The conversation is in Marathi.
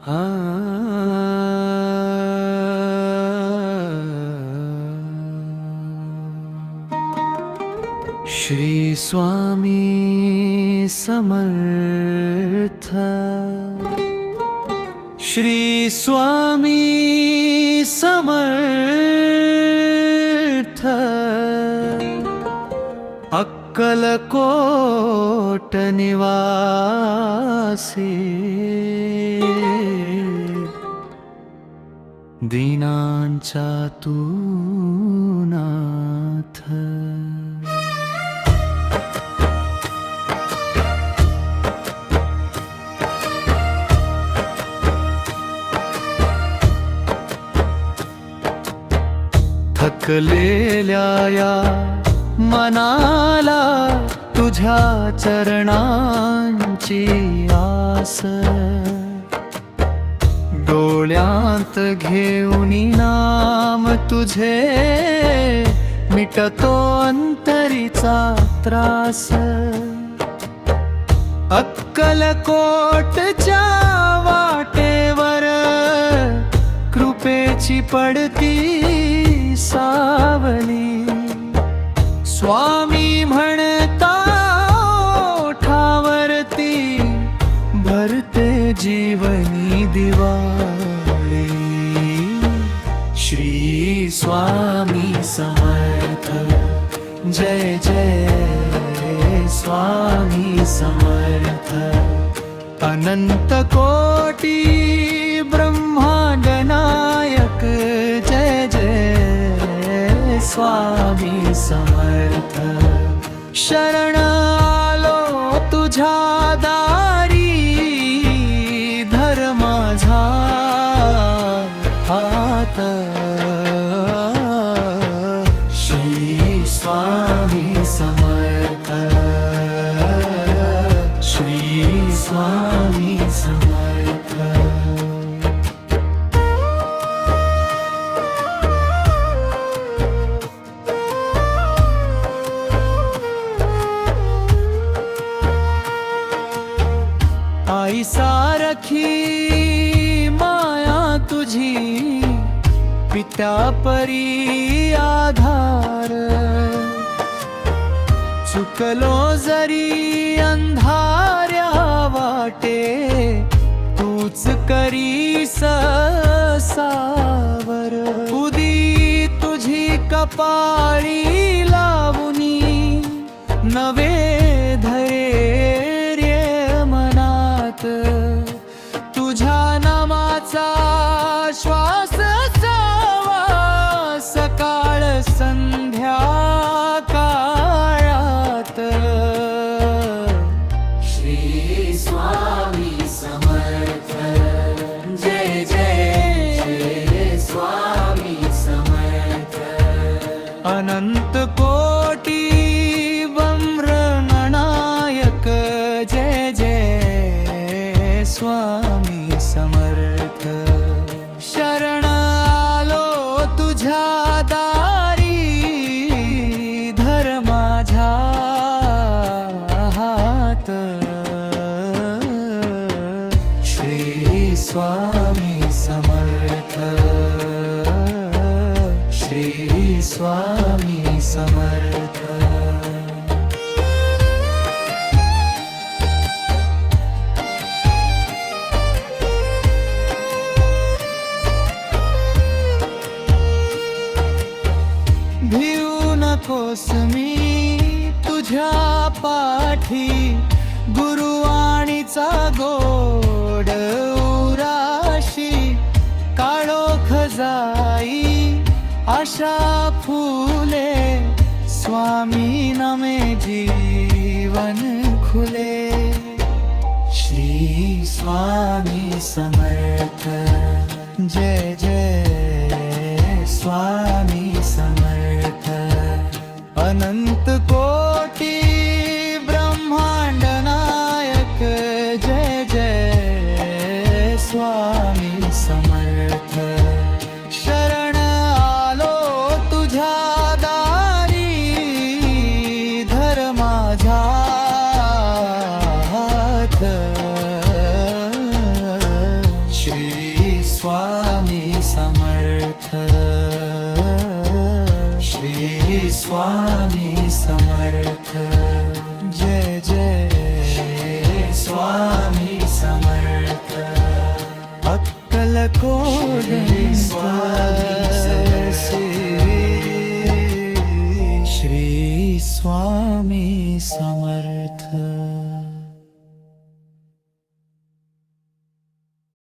श्री स्वामी समर्थ, श्री स्वामी समर्थ। अक्कलकोट निवासी, दीनांचा तू नाथ। थकलेल्या या मनाला तुझ्या चरणांची आस, डोळ्यात घेऊन नाम तुझे मिटतो अंतरीचा त्रास। अक्कलकोटच्या वाटेवर कृपेची पडती सावली, स्वामी म्हणता ओठावरती भरते जीवनी दिवाळी। श्री स्वामी समर्थ, जय जय स्वामी समर्थ। अनंत कोटी ब्रह्मांड नायक, जय जय स्वामी समर्थ। शरण आलो तुझ्या दारी, धर माझा हात। श्री स्वामी समर्थ, श्री स्वामी समर्थ। आई सारखी माया तुझी, पित्या परी आधार। चुकलो जरी अंधाऱ्या वाटे, तूच करीस सावर। उदी तुझी कपाळी लावुनी, नवे धैर्य मनात। तुझ्या नामाचा श्वास असावा, सकाळ संध्या काळात। श्री स्वामी समर्थ, जय जय स्वामी समर्थ। अनंत कोटी ब्रह्मनायक, जय जय स्वामी समर्थ। शरण आलो तुझ्या दारी, धर माझा हात। श्री स्वामी समर्थ, श्री स्वामी समर्थ। भिऊ नकोस मी तुझ्या पाठी, गुरुवाणीचा गोड उराशी। काळोख जाई आशा फुले, स्वामी नामे जीवन खुले। श्री स्वामी समर्थ, जय जय स्वामी समर्थ। अनंत कोटी ब्रह्मांड नायक, जय जय स्वामी समर्थ। शरण आलो तुझ्या दारी, धर माझा हात। श्री स्वामी समर्थ जय जय स्वामी समर्थ अक्कलकोट श्री स्वामी समर्थ